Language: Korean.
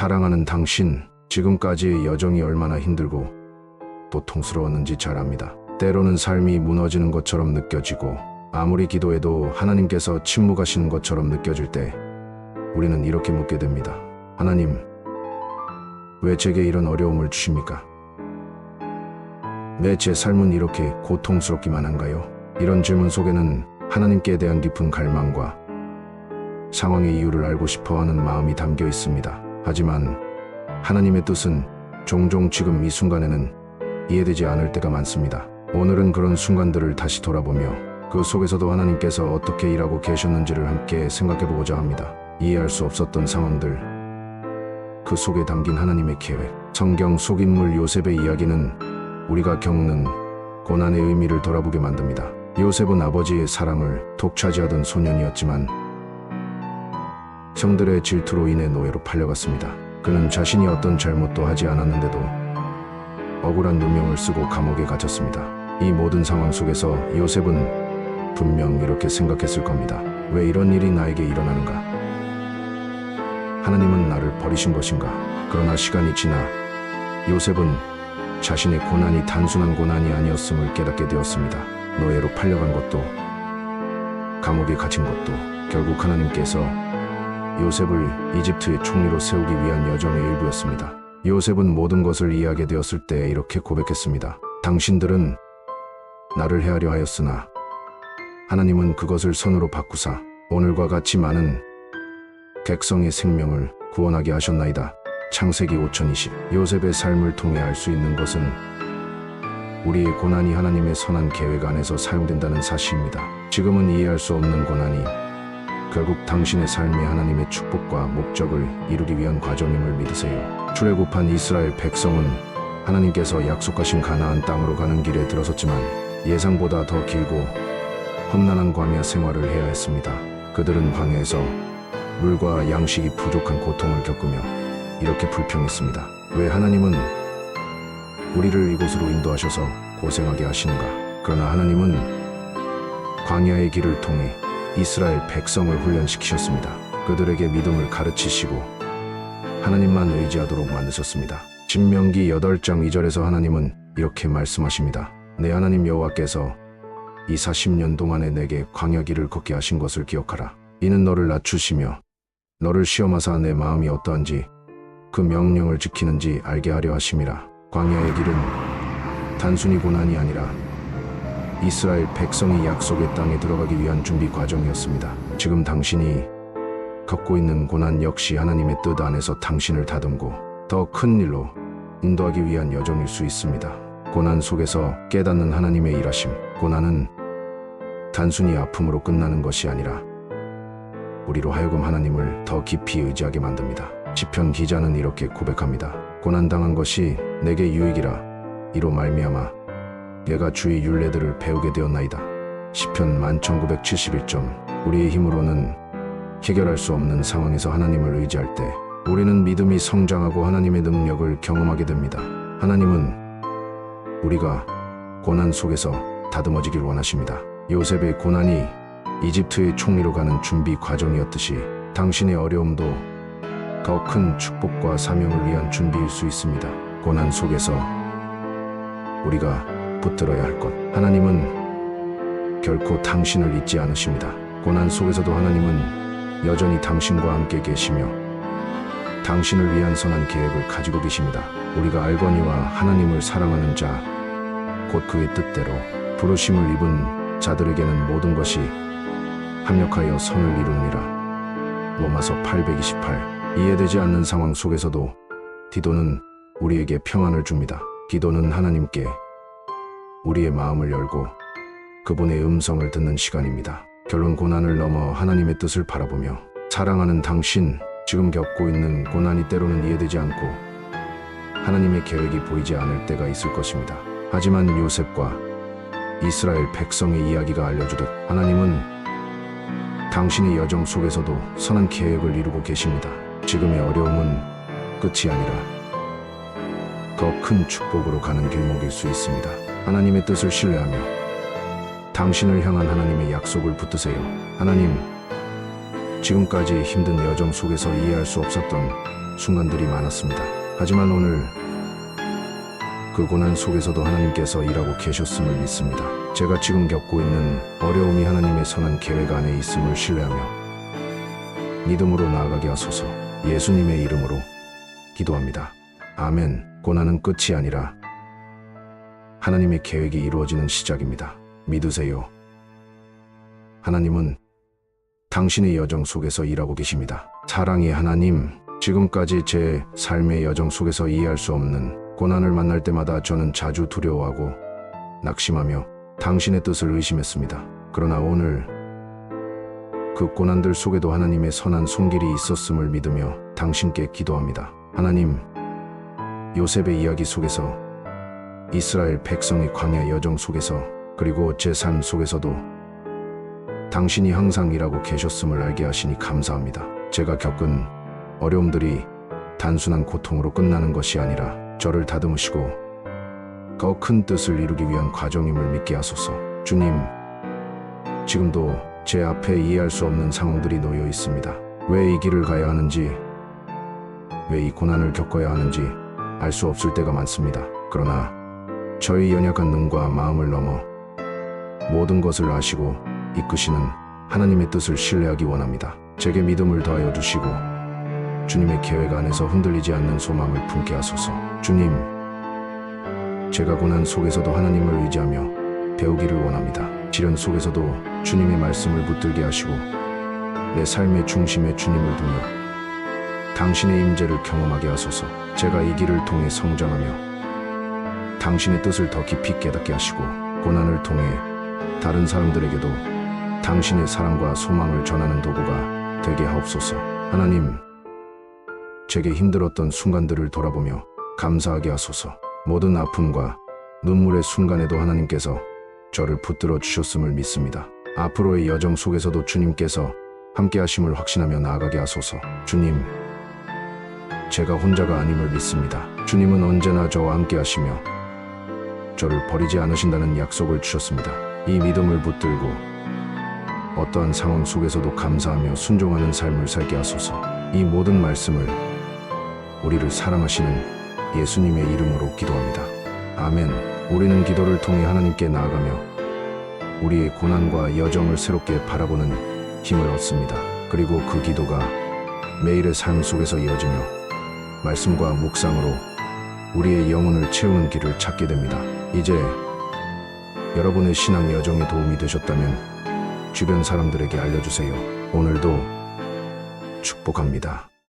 사랑하는 당신, 지금까지의 여정이 얼마나 힘들고 고통스러웠는지 잘 압니다. 때로는 삶이 무너지는 것처럼 느껴지고 아무리 기도해도 하나님께서 침묵하시는 것처럼 느껴질 때 우리는 이렇게 묻게 됩니다. 하나님, 왜 제게 이런 어려움을 주십니까? 왜 제 삶은 이렇게 고통스럽기만 한가요? 이런 질문 속에는 하나님께 대한 깊은 갈망과 상황의 이유를 알고 싶어하는 마음이 담겨 있습니다. 하지만 하나님의 뜻은 종종 지금 이 순간에는 이해되지 않을 때가 많습니다. 오늘은 그런 순간들을 다시 돌아보며 그 속에서도 하나님께서 어떻게 일하고 계셨는지를 함께 생각해보고자 합니다. 이해할 수 없었던 상황들, 그 속에 담긴 하나님의 계획. 성경 속인물 요셉의 이야기는 우리가 겪는 고난의 의미를 돌아보게 만듭니다. 요셉은 아버지의 사랑을 독차지하던 소년이었지만 형들의 질투로 인해 노예로 팔려갔습니다. 그는 자신이 어떤 잘못도 하지 않았는데도 억울한 누명을 쓰고 감옥에 갇혔습니다. 이 모든 상황 속에서 요셉은 분명 이렇게 생각했을 겁니다. 왜 이런 일이 나에게 일어나는가? 하나님은 나를 버리신 것인가? 그러나 시간이 지나 요셉은 자신의 고난이 단순한 고난이 아니었음을 깨닫게 되었습니다. 노예로 팔려간 것도, 감옥에 갇힌 것도 결국 하나님께서 요셉을 이집트의 총리로 세우기 위한 여정의 일부였습니다. 요셉은 모든 것을 이해하게 되었을 때 이렇게 고백했습니다. 당신들은 나를 해하려 하였으나 하나님은 그것을 선으로 바꾸사 오늘과 같이 많은 백성의 생명을 구원하게 하셨나이다. 창세기 5:20. 요셉의 삶을 통해 알 수 있는 것은 우리의 고난이 하나님의 선한 계획 안에서 사용된다는 사실입니다. 지금은 이해할 수 없는 고난이 결국 당신의 삶에 하나님의 축복과 목적을 이루기 위한 과정임을 믿으세요. 출애굽한 이스라엘 백성은 하나님께서 약속하신 가나안 땅으로 가는 길에 들어섰지만 예상보다 더 길고 험난한 광야 생활을 해야 했습니다. 그들은 광야에서 물과 양식이 부족한 고통을 겪으며 이렇게 불평했습니다. 왜 하나님은 우리를 이곳으로 인도하셔서 고생하게 하시는가? 그러나 하나님은 광야의 길을 통해 이스라엘 백성을 훈련시키셨습니다. 그들에게 믿음을 가르치시고 하나님만 의지하도록 만드셨습니다. 신명기 8장 2절에서 하나님은 이렇게 말씀하십니다. 내 하나님 여호와께서 이 40년 동안에 내게 광야 길을 걷게 하신 것을 기억하라. 이는 너를 낮추시며 너를 시험하사 내 마음이 어떠한지 그 명령을 지키는지 알게 하려 하심이라. 광야의 길은 단순히 고난이 아니라 이스라엘 백성이 약속의 땅에 들어가기 위한 준비 과정이었습니다. 지금 당신이 겪고 있는 고난 역시 하나님의 뜻 안에서 당신을 다듬고 더 큰 일로 인도하기 위한 여정일 수 있습니다. 고난 속에서 깨닫는 하나님의 일하심. 고난은 단순히 아픔으로 끝나는 것이 아니라 우리로 하여금 하나님을 더 깊이 의지하게 만듭니다. 시편 기자는 이렇게 고백합니다. 고난당한 것이 내게 유익이라. 이로 말미암아 내가 주의 율례들을 배우게 되었나이다. 시편 1971점. 우리의 힘으로는 해결할 수 없는 상황에서 하나님을 의지할 때 우리는 믿음이 성장하고 하나님의 능력을 경험하게 됩니다. 하나님은 우리가 고난 속에서 다듬어지길 원하십니다. 요셉의 고난이 이집트의 총리로 가는 준비 과정이었듯이 당신의 어려움도 더 큰 축복과 사명을 위한 준비일 수 있습니다. 고난 속에서 우리가 붙들어야 할 것. 하나님은 결코 당신을 잊지 않으십니다. 고난 속에서도 하나님은 여전히 당신과 함께 계시며 당신을 위한 선한 계획을 가지고 계십니다. 우리가 알거니와 하나님을 사랑하는 자, 곧 그의 뜻대로 부르심을 입은 자들에게는 모든 것이 합력하여 선을 이루느니라. 로마서 8:28. 이해되지 않는 상황 속에서도 기도는 우리에게 평안을 줍니다. 기도는 하나님께 우리의 마음을 열고 그분의 음성을 듣는 시간입니다. 결론, 고난을 넘어 하나님의 뜻을 바라보며 사랑하는 당신, 지금 겪고 있는 고난이 때로는 이해되지 않고 하나님의 계획이 보이지 않을 때가 있을 것입니다. 하지만 요셉과 이스라엘 백성의 이야기가 알려주듯 하나님은 당신의 여정 속에서도 선한 계획을 이루고 계십니다. 지금의 어려움은 끝이 아니라 더 큰 축복으로 가는 길목일 수 있습니다. 하나님의 뜻을 신뢰하며 당신을 향한 하나님의 약속을 붙드세요. 하나님, 지금까지 힘든 여정 속에서 이해할 수 없었던 순간들이 많았습니다. 하지만 오늘 그 고난 속에서도 하나님께서 일하고 계셨음을 믿습니다. 제가 지금 겪고 있는 어려움이 하나님의 선한 계획 안에 있음을 신뢰하며 믿음으로 나아가게 하소서. 예수님의 이름으로 기도합니다. 아멘. 고난은 끝이 아니라 하나님의 계획이 이루어지는 시작입니다. 믿으세요. 하나님은 당신의 여정 속에서 일하고 계십니다. 사랑의 하나님, 지금까지 제 삶의 여정 속에서 이해할 수 없는 고난을 만날 때마다 저는 자주 두려워하고 낙심하며 당신의 뜻을 의심했습니다. 그러나 오늘 그 고난들 속에도 하나님의 선한 손길이 있었음을 믿으며 당신께 기도합니다. 하나님, 요셉의 이야기 속에서, 이스라엘 백성의 광야 여정 속에서, 그리고 제 삶 속에서도 당신이 항상 일하고 계셨음을 알게 하시니 감사합니다. 제가 겪은 어려움들이 단순한 고통으로 끝나는 것이 아니라 저를 다듬으시고 더 큰 뜻을 이루기 위한 과정임을 믿게 하소서. 주님, 지금도 제 앞에 이해할 수 없는 상황들이 놓여 있습니다. 왜 이 길을 가야 하는지, 왜 이 고난을 겪어야 하는지 알 수 없을 때가 많습니다. 그러나 저의 연약한 눈과 마음을 넘어 모든 것을 아시고 이끄시는 하나님의 뜻을 신뢰하기 원합니다. 제게 믿음을 더하여 주시고 주님의 계획 안에서 흔들리지 않는 소망을 품게 하소서. 주님, 제가 고난 속에서도 하나님을 의지하며 배우기를 원합니다. 시련 속에서도 주님의 말씀을 붙들게 하시고 내 삶의 중심에 주님을 두며 당신의 임재를 경험하게 하소서. 제가 이 길을 통해 성장하며 당신의 뜻을 더 깊이 깨닫게 하시고 고난을 통해 다른 사람들에게도 당신의 사랑과 소망을 전하는 도구가 되게 하옵소서. 하나님, 제게 힘들었던 순간들을 돌아보며 감사하게 하소서. 모든 아픔과 눈물의 순간에도 하나님께서 저를 붙들어 주셨음을 믿습니다. 앞으로의 여정 속에서도 주님께서 함께 하심을 확신하며 나아가게 하소서. 주님, 제가 혼자가 아님을 믿습니다. 주님은 언제나 저와 함께 하시며 저를 버리지 않으신다는 약속을 주셨습니다. 이 믿음을 붙들고 어떠한 상황 속에서도 감사하며 순종하는 삶을 살게 하소서. 이 모든 말씀을 우리를 사랑하시는 예수님의 이름으로 기도합니다. 아멘. 우리는 기도를 통해 하나님께 나아가며 우리의 고난과 여정을 새롭게 바라보는 힘을 얻습니다. 그리고 그 기도가 매일의 삶 속에서 이어지며 말씀과 묵상으로 우리의 영혼을 채우는 길을 찾게 됩니다. 이제 여러분의 신앙 여정에 도움이 되셨다면 주변 사람들에게 알려주세요. 오늘도 축복합니다.